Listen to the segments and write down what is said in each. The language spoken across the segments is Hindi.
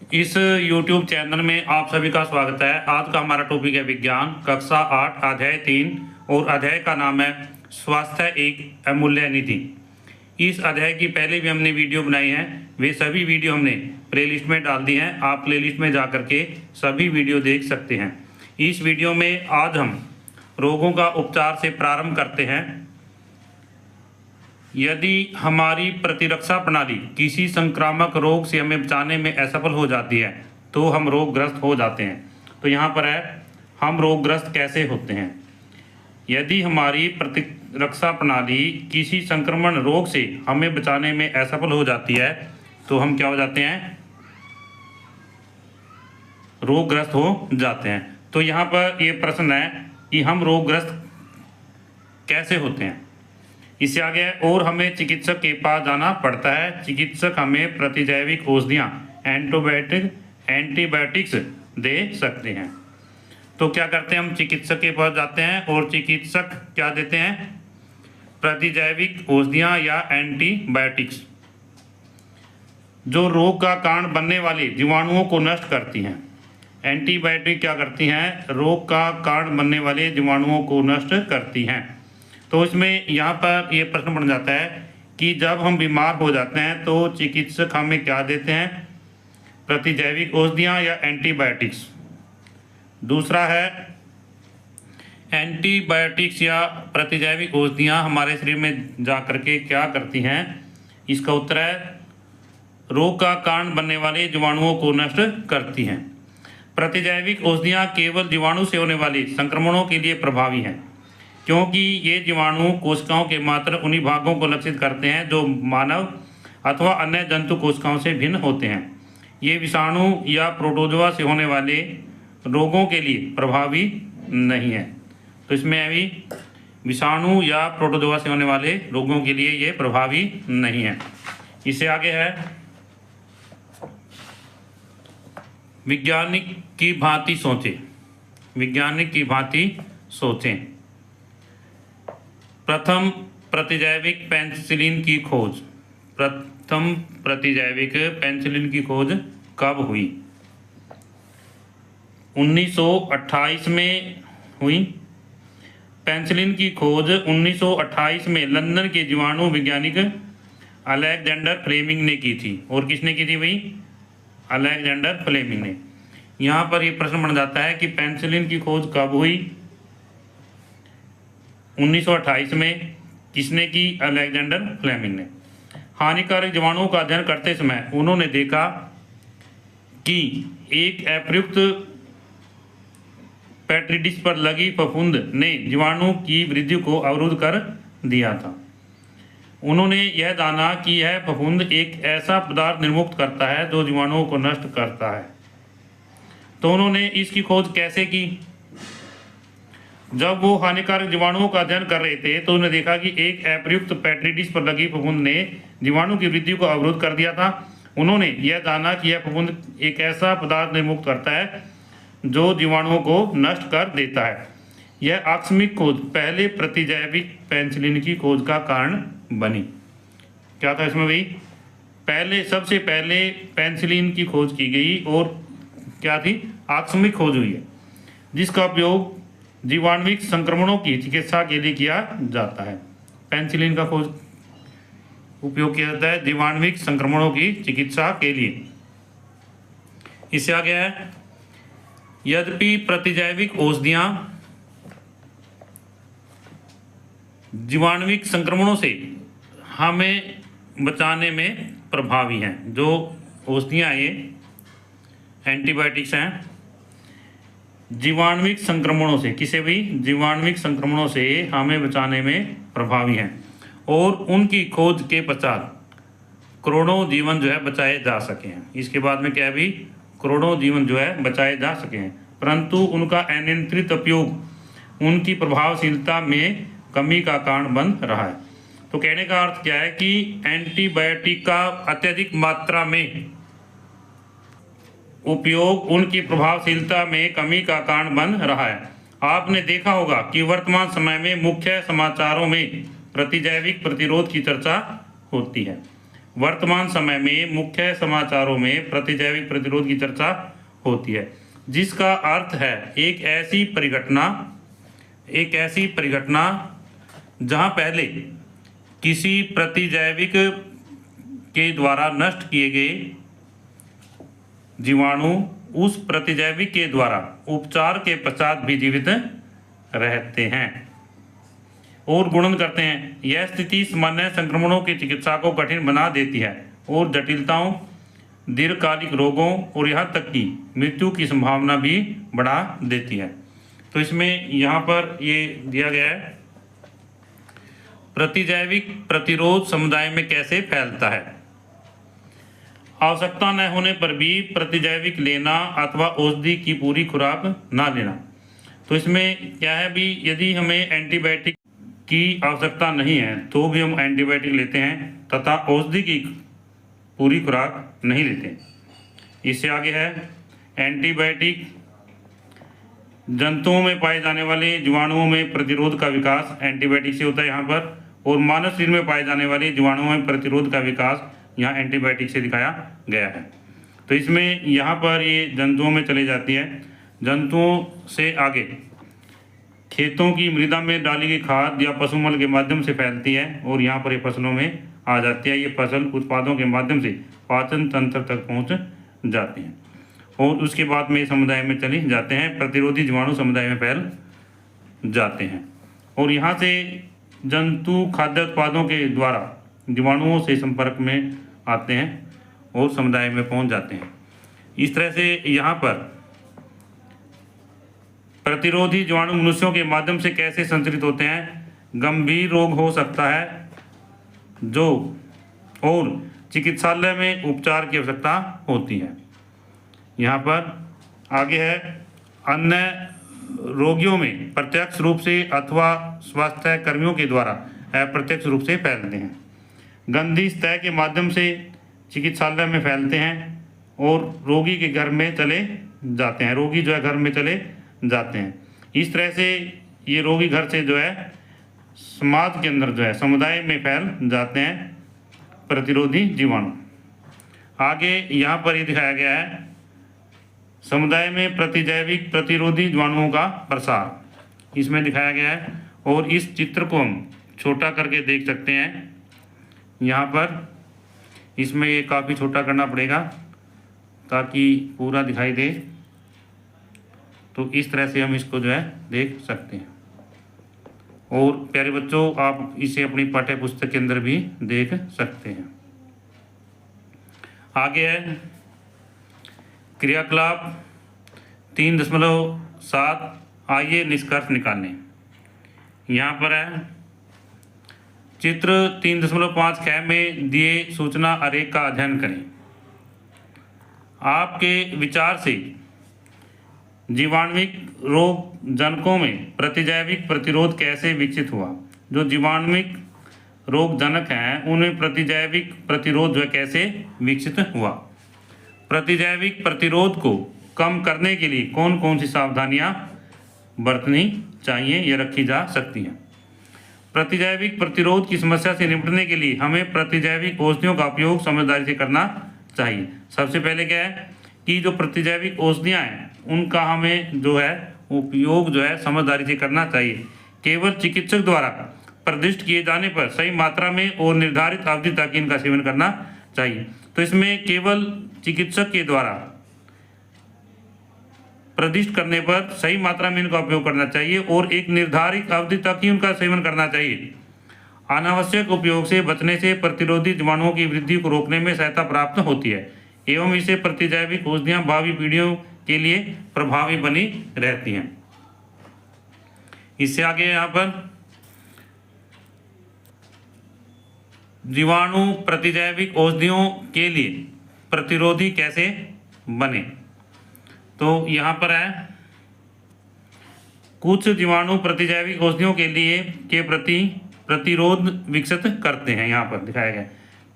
इस YouTube चैनल में आप सभी का स्वागत है। आज का हमारा टॉपिक है विज्ञान, कक्षा 8 अध्याय 3 और अध्याय का नाम है स्वास्थ्य एक अमूल्य निधि। इस अध्याय की पहले भी हमने वीडियो बनाई है, वे सभी वीडियो हमने प्लेलिस्ट में डाल दी हैं। आप प्लेलिस्ट में जा करके सभी वीडियो देख सकते हैं। इस वीडियो में आज हम रोगों का उपचार से प्रारंभ करते हैं। यदि हमारी प्रतिरक्षा प्रणाली किसी संक्रामक रोग से हमें बचाने में असफल हो जाती है तो हम रोगग्रस्त हो जाते हैं। तो यहाँ पर है, हम रोगग्रस्त कैसे होते हैं। यदि हमारी प्रतिरक्षा प्रणाली किसी संक्रमण रोग से हमें बचाने में असफल हो जाती है तो हम क्या हो जाते हैं, रोगग्रस्त हो जाते हैं। तो यहाँ पर ये प्रश्न है कि हम रोगग्रस्त कैसे होते हैं। इससे आगे है, और हमें चिकित्सक के पास जाना पड़ता है। चिकित्सक हमें प्रतिजैविक औषधियाँ एंटीबायोटिक्स दे सकते हैं। तो क्या करते हैं, हम चिकित्सक के पास जाते हैं और चिकित्सक क्या देते हैं, प्रतिजैविक औषधियाँ या एंटीबायोटिक्स जो रोग का कारण बनने वाले जीवाणुओं को नष्ट करती हैं। एंटीबायोटिक क्या करती हैं, रोग का कारण बनने वाले जीवाणुओं को नष्ट करती हैं। तो इसमें यहाँ पर ये प्रश्न बन जाता है कि जब हम बीमार हो जाते हैं तो चिकित्सक हमें क्या देते हैं, प्रतिजैविक औषधियाँ या एंटीबायोटिक्स। दूसरा है, एंटीबायोटिक्स या प्रतिजैविक औषधियाँ हमारे शरीर में जा करके क्या करती हैं। इसका उत्तर है, रोग का कारण बनने वाले जीवाणुओं को नष्ट करती हैं। प्रतिजैविक औषधियाँ केवल जीवाणु से होने वाले संक्रमणों के लिए प्रभावी हैं, क्योंकि ये जीवाणु कोशिकाओं के मात्र उन्हीं भागों को लक्षित करते हैं जो मानव अथवा अन्य जंतु कोशिकाओं से भिन्न होते हैं। ये विषाणु या प्रोटोजोआ से होने वाले रोगों के लिए प्रभावी नहीं है। तो इसमें अभी विषाणु या प्रोटोजोआ से होने वाले रोगों के लिए ये प्रभावी नहीं है। इससे आगे है, वैज्ञानिक की भांति सोचें। वैज्ञानिक की भांति सोचें। प्रथम प्रतिजैविक पेनिसिलिन की खोज। प्रथम प्रतिजैविक पेनिसिलिन की खोज कब हुई। 1928 में हुई। पेनिसिलिन की खोज 1928 में लंदन के जीवाणु वैज्ञानिक अलेक्जेंडर फ्लेमिंग ने की थी। और किसने की थी भाई, अलेक्जेंडर फ्लेमिंग ने। यहाँ पर ये प्रश्न बन जाता है कि पेनिसिलिन की खोज कब हुई। 1928 में। किसने की, अलेक्जेंडर फ्लेमिंग ने। हानिकारक जीवाणुओं का अध्ययन करते समय उन्होंने देखा कि एक अप्रयुक्त पेट्रिडिस पर लगी फफूंद ने जीवाणु की वृद्धि को अवरुद्ध कर दिया था। उन्होंने यह जाना कि यह फफूंद एक ऐसा पदार्थ निर्मुक्त करता है जो जीवाणुओं को नष्ट करता है। तो उन्होंने इसकी खोज कैसे की। जब वो हानिकारक जीवाणुओं का अध्ययन कर रहे थे तो उन्होंने देखा कि एक अप्रयुक्त पेट्रिडिस पर लगी फफूंद ने जीवाणु की वृद्धि को अवरुद्ध कर दिया था। उन्होंने यह जाना कि यह फफूंद एक ऐसा पदार्थ निर्मुक्त करता है जो जीवाणुओं को नष्ट कर देता है। यह आकस्मिक खोज पहले प्रतिजैविक पेनिसिलिन की खोज का कारण बनी। क्या था इसमें भाई, पहले सबसे पहले पेनिसिलिन की खोज की गई और क्या थी, आकस्मिक खोज हुई है, जिसका उपयोग जीवाणुविक संक्रमणों की चिकित्सा के लिए किया जाता है। पेनिसिलिन का खोज उपयोग किया जाता है जीवाणुविक संक्रमणों की चिकित्सा के लिए। इससे आगे है, यद्यपि प्रतिजैविक औषधियाँ जीवाणुविक संक्रमणों से हमें बचाने में प्रभावी हैं। जो औषधियाँ ये एंटीबायोटिक्स हैं, जीवाणुविक संक्रमणों से, किसी भी जीवाणुविक संक्रमणों से हमें बचाने में प्रभावी हैं और उनकी खोज के पश्चात करोड़ों जीवन जो है बचाए जा सके हैं। इसके बाद में क्या है भी, करोड़ों जीवन जो है बचाए जा सके हैं, परंतु उनका अनियंत्रित उपयोग उनकी प्रभावशीलता में कमी का कारण बन रहा है। तो कहने का अर्थ क्या है कि एंटीबायोटिक का अत्यधिक मात्रा में उपयोग उनकी प्रभावशीलता में कमी का कारण बन रहा है। आपने देखा होगा कि वर्तमान समय में मुख्य समाचारों में प्रतिजैविक प्रतिरोध की चर्चा होती है। वर्तमान समय में मुख्य समाचारों में प्रतिजैविक प्रतिरोध की चर्चा होती है, जिसका अर्थ है एक ऐसी परिघटना जहां पहले किसी प्रतिजैविक के द्वारा नष्ट किए गए जीवाणु उस प्रतिजैविक के द्वारा उपचार के पश्चात भी जीवित रहते हैं और गुणन करते हैं। यह स्थिति सामान्य संक्रमणों की चिकित्सा को कठिन बना देती है और जटिलताओं, दीर्घकालिक रोगों और यहाँ तक कि मृत्यु की संभावना भी बढ़ा देती है। तो इसमें यहाँ पर ये दिया गया है, प्रतिजैविक प्रतिरोध समुदाय में कैसे फैलता है। आवश्यकता न होने पर भी प्रतिजैविक लेना अथवा औषधि की पूरी खुराक ना लेना। तो इसमें क्या है भी, यदि हमें एंटीबायोटिक की आवश्यकता नहीं है तो भी हम एंटीबायोटिक लेते हैं तथा औषधि की पूरी खुराक नहीं लेते। इससे आगे है एंटीबायोटिक जंतुओं में पाए जाने वाले जीवाणुओं में प्रतिरोध का विकास एंटीबायोटिक से होता है यहाँ पर, और मानव शरीर में पाए जाने वाले जीवाणुओं में प्रतिरोध का विकास यहाँ एंटीबायोटिक से दिखाया गया है। तो इसमें यहाँ पर ये जंतुओं में चली जाती है। जंतुओं से आगे खेतों की मृदा में डाली गई खाद या पशुमल के माध्यम से फैलती है और यहाँ पर ये फसलों में आ जाती है। ये फसल उत्पादों के माध्यम से पाचन तंत्र तक पहुँच जाते हैं और उसके बाद में समुदाय में चले जाते हैं। प्रतिरोधी जीवाणु समुदाय में फैल जाते हैं और यहाँ से जंतु खाद्य उत्पादों के द्वारा जीवाणुओं से संपर्क में आते हैं और समुदाय में पहुंच जाते हैं। इस तरह से यहाँ पर प्रतिरोधी जीवाणु मनुष्यों के माध्यम से कैसे संचरित होते हैं। गंभीर रोग हो सकता है जो और चिकित्सालय में उपचार की आवश्यकता होती है। यहाँ पर आगे है अन्य रोगियों में प्रत्यक्ष रूप से अथवा स्वास्थ्य कर्मियों के द्वारा अप्रत्यक्ष रूप से फैलते हैं। गंदी सतह के माध्यम से चिकित्सालय में फैलते हैं और रोगी के घर में चले जाते हैं। रोगी जो है घर में चले जाते हैं। इस तरह से ये रोगी घर से जो है समाज के अंदर जो है समुदाय में फैल जाते हैं प्रतिरोधी जीवाणु। आगे यहाँ पर ये दिखाया गया है समुदाय में प्रतिजैविक प्रतिरोधी जीवाणुओं का प्रसार, इसमें दिखाया गया है और इस चित्र को हम छोटा करके देख सकते हैं। यहाँ पर इसमें ये काफ़ी छोटा करना पड़ेगा ताकि पूरा दिखाई दे। तो इस तरह से हम इसको जो है देख सकते हैं और प्यारे बच्चों आप इसे अपनी पाठ्य पुस्तक के अंदर भी देख सकते हैं। आगे है क्रियाकलाप 3.7 आइए निष्कर्ष निकालें। यहाँ पर है चित्र 3.5 ख में दिए सूचना आरेख का अध्ययन करें। आपके विचार से जीवाणुविक रोग जनकों में प्रतिजैविक प्रतिरोध कैसे विकसित हुआ। जो जीवाणुविक रोग जनक हैं उनमें प्रतिजैविक प्रतिरोध जो है कैसे विकसित हुआ। प्रतिजैविक प्रतिरोध को कम करने के लिए कौन कौन सी सावधानियां बरतनी चाहिए या रखी जा सकती हैं। प्रतिजैविक प्रतिरोध की समस्या से निपटने के लिए हमें प्रतिजैविक औषधियों का उपयोग समझदारी से करना चाहिए। सबसे पहले क्या है कि जो प्रतिजैविक औषधियाँ हैं उनका हमें जो है उपयोग जो है समझदारी से करना चाहिए। केवल चिकित्सक द्वारा प्रदिष्ट किए जाने पर सही मात्रा में और निर्धारित अवधि तक इनका सेवन करना चाहिए। तो इसमें केवल चिकित्सक के द्वारा प्रदिष्ट करने पर सही मात्रा में इनका उपयोग करना चाहिए और एक निर्धारित अवधि तक ही उनका सेवन करना चाहिए। अनावश्यक उपयोग से बचने से प्रतिरोधी जीवाणुओं की वृद्धि को रोकने में सहायता प्राप्त होती है एवं इसे प्रतिजैविक औषधियां भावी पीढ़ियों के लिए प्रभावी बनी रहती हैं। इससे आगे यहाँ पर जीवाणु प्रतिजैविक औषधियों के लिए प्रतिरोधी कैसे बने। तो यहाँ पर है कुछ जीवाणु प्रतिजैविक औषधियों के लिए के प्रति प्रतिरोध विकसित करते हैं। यहाँ पर दिखाया गया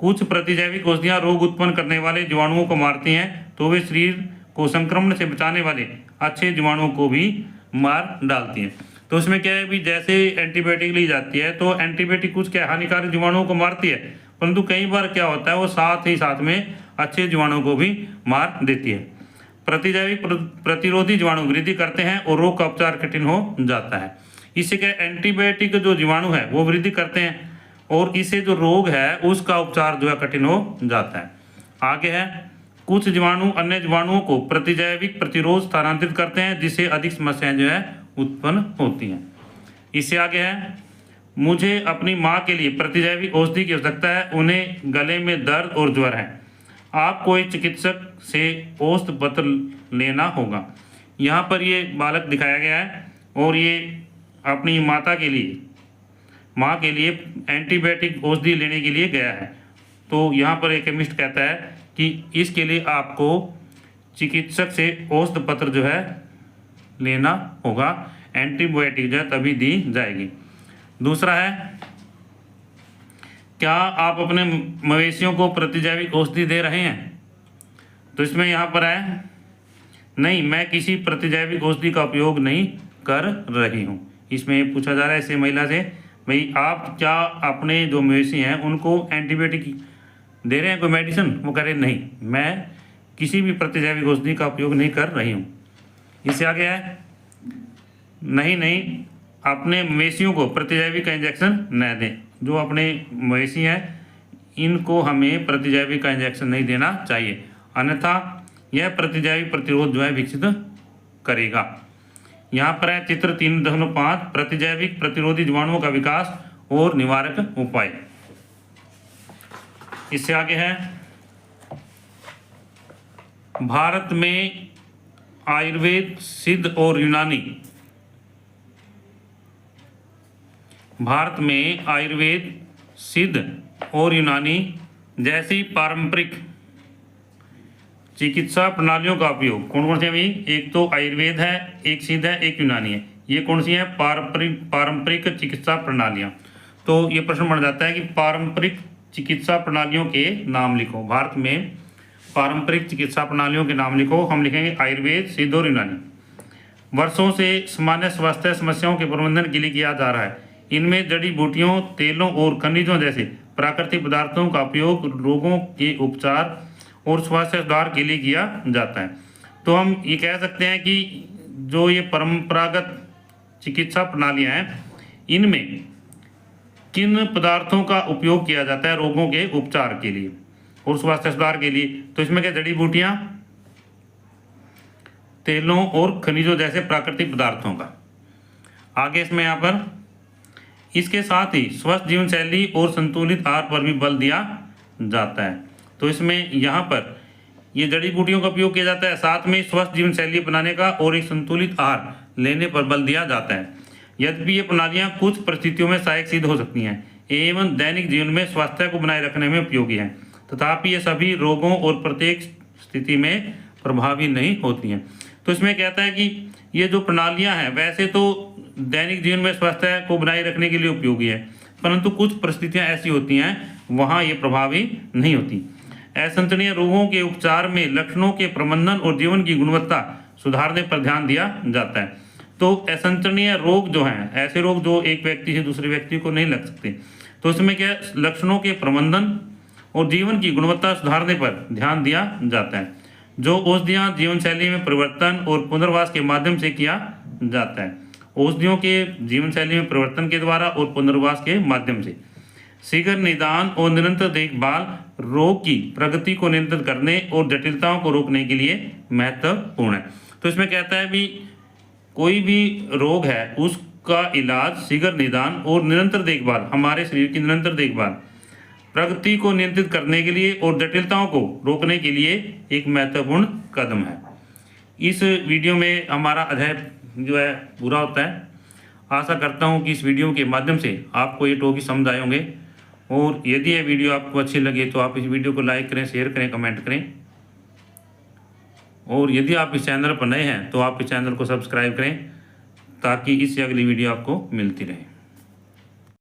कुछ प्रतिजैविक औषधियाँ रोग उत्पन्न करने वाले जीवाणुओं को मारती हैं तो वे शरीर को संक्रमण से बचाने वाले अच्छे जीवाणुओं को भी मार डालती हैं। तो उसमें क्या है भी जैसे एंटीबायोटिक ली जाती है तो एंटीबायोटिक कुछ क्या हानिकारक जीवाणुओं को मारती है परंतु कई बार क्या होता है वो साथ ही साथ में अच्छे जीवाणुओं को भी मार देती है। प्रतिजैविक प्रतिरोधी जीवाणु वृद्धि करते हैं और रोग का उपचार कठिन हो जाता है। इससे क्या एंटीबायोटिक जो जीवाणु है वो वृद्धि करते हैं और इससे जो रोग है उसका उपचार जो है कठिन हो जाता है। आगे है, कुछ जीवाणु अन्य जीवाणुओं को प्रतिजैविक प्रतिरोध स्थानांतरित करते हैं जिससे अधिक समस्याएं जो है उत्पन्न होती हैं। इससे आगे है, मुझे अपनी माँ के लिए प्रतिजैविक औषधि की आवश्यकता है, उन्हें गले में दर्द और ज्वर है, आप कोई चिकित्सक से औषध पत्र लेना होगा। यहाँ पर ये बालक दिखाया गया है और ये अपनी माँ के लिए एंटीबायोटिक औषधि लेने के लिए गया है। तो यहाँ पर एक केमिस्ट कहता है कि इसके लिए आपको चिकित्सक से औषध पत्र जो है लेना होगा, एंटीबायोटिक जो है तभी दी जाएगी। दूसरा है, क्या आप अपने मवेशियों को प्रतिजैविक औषधि दे रहे हैं? तो इसमें यहाँ पर है, नहीं, मैं किसी प्रतिजैविक औषधि का उपयोग नहीं कर रही हूँ। इसमें ये पूछा जा रहा है इसे महिला से, भाई आप क्या अपने जो मवेशी हैं उनको एंटीबायोटिक दे रहे हैं, कोई मेडिसिन? वो कह रहे नहीं, मैं किसी भी प्रतिजैविक औषधि का उपयोग नहीं कर रही हूँ। इससे आगे है, नहीं, अपने मवेशियों को प्रतिजैविक का इंजेक्शन न दें। जो अपने मवेशी हैं इनको हमें प्रतिजैविक का इंजेक्शन नहीं देना चाहिए, अन्यथा यह प्रतिजैविक प्रतिरोध जो है विकसित करेगा। यहाँ पर है चित्र 3.5 प्रतिजैविक प्रतिरोधी जीवाणुओं का विकास और निवारक उपाय। इससे आगे है, भारत में आयुर्वेद, सिद्ध और यूनानी, भारत में आयुर्वेद, सिद्ध और यूनानी जैसी पारंपरिक चिकित्सा प्रणालियों का उपयोग, कौन कौन सी है भाई? एक तो आयुर्वेद है, एक सिद्ध है, एक यूनानी है। ये कौन सी है? पारंपरिक चिकित्सा प्रणालियाँ। तो ये प्रश्न बन जाता है कि पारंपरिक चिकित्सा प्रणालियों के नाम लिखो। भारत में पारंपरिक चिकित्सा प्रणालियों के नाम लिखो। हम लिखेंगे आयुर्वेद, सिद्ध और यूनानी। वर्षों से सामान्य स्वास्थ्य समस्याओं के प्रबंधन के लिए किया जा रहा है। इनमें जड़ी बूटियों, तेलों और खनिजों जैसे प्राकृतिक पदार्थों का उपयोग रोगों के उपचार और स्वास्थ्य सुधार के लिए किया जाता है। तो हम ये कह सकते हैं कि जो ये परंपरागत चिकित्सा प्रणालियाँ हैं इनमें किन पदार्थों का उपयोग किया जाता है रोगों के उपचार के लिए और स्वास्थ्य सुधार के लिए? तो इसमें क्या, जड़ी बूटियाँ, तेलों और खनिजों जैसे प्राकृतिक पदार्थों का। आगे इसमें यहाँ पर इसके साथ ही स्वस्थ जीवन शैली और संतुलित आहार पर भी बल दिया जाता है। तो इसमें यहाँ पर ये जड़ी बूटियों का उपयोग किया जाता है, साथ में स्वस्थ जीवन शैली अपनाने का और एक संतुलित आहार लेने पर बल दिया जाता है। यद्यपि ये प्रणालियाँ कुछ परिस्थितियों में सहायक सिद्ध हो सकती हैं एवं दैनिक जीवन में स्वास्थ्य को बनाए रखने में उपयोगी हैं, तथापि ये सभी रोगों और प्रत्येक स्थिति में प्रभावी नहीं होती हैं। तो इसमें कहता है कि ये जो प्रणालियाँ हैं वैसे तो दैनिक जीवन में स्वास्थ्य को बनाए रखने के लिए उपयोगी है, परंतु कुछ परिस्थितियाँ ऐसी होती हैं वहाँ ये प्रभावी नहीं होती। असंतुलित रोगों के उपचार में लक्षणों के प्रबंधन और जीवन की गुणवत्ता सुधारने पर ध्यान दिया जाता है। तो असंतुलित रोग जो हैं, ऐसे रोग जो एक व्यक्ति से दूसरे व्यक्ति को नहीं लग सकते, तो इसमें क्या, लक्षणों के प्रबंधन और जीवन की गुणवत्ता सुधारने पर ध्यान दिया जाता है। जो औषधियाँ जीवन शैली में परिवर्तन और पुनर्वास के माध्यम से किया जाता है। औषधियों के जीवन शैली में परिवर्तन के द्वारा और पुनर्वास के माध्यम से शीघ्र निदान और निरंतर देखभाल रोग की प्रगति को नियंत्रित करने और जटिलताओं को रोकने के लिए महत्वपूर्ण है। तो इसमें कहता है भी कोई भी रोग है उसका इलाज, शीघ्र निदान और निरंतर देखभाल, हमारे शरीर की निरंतर देखभाल प्रगति को नियंत्रित करने के लिए और जटिलताओं को रोकने के लिए एक महत्वपूर्ण कदम है। इस वीडियो में हमारा अध्याय जो है पूरा होता है। आशा करता हूँ कि इस वीडियो के माध्यम से आपको ये टॉपिक समझ आए होंगे, और यदि यह वीडियो आपको अच्छी लगे तो आप इस वीडियो को लाइक करें, शेयर करें, कमेंट करें, और यदि आप इस चैनल पर नए हैं तो आप इस चैनल को सब्सक्राइब करें ताकि इससे अगली वीडियो आपको मिलती रहे।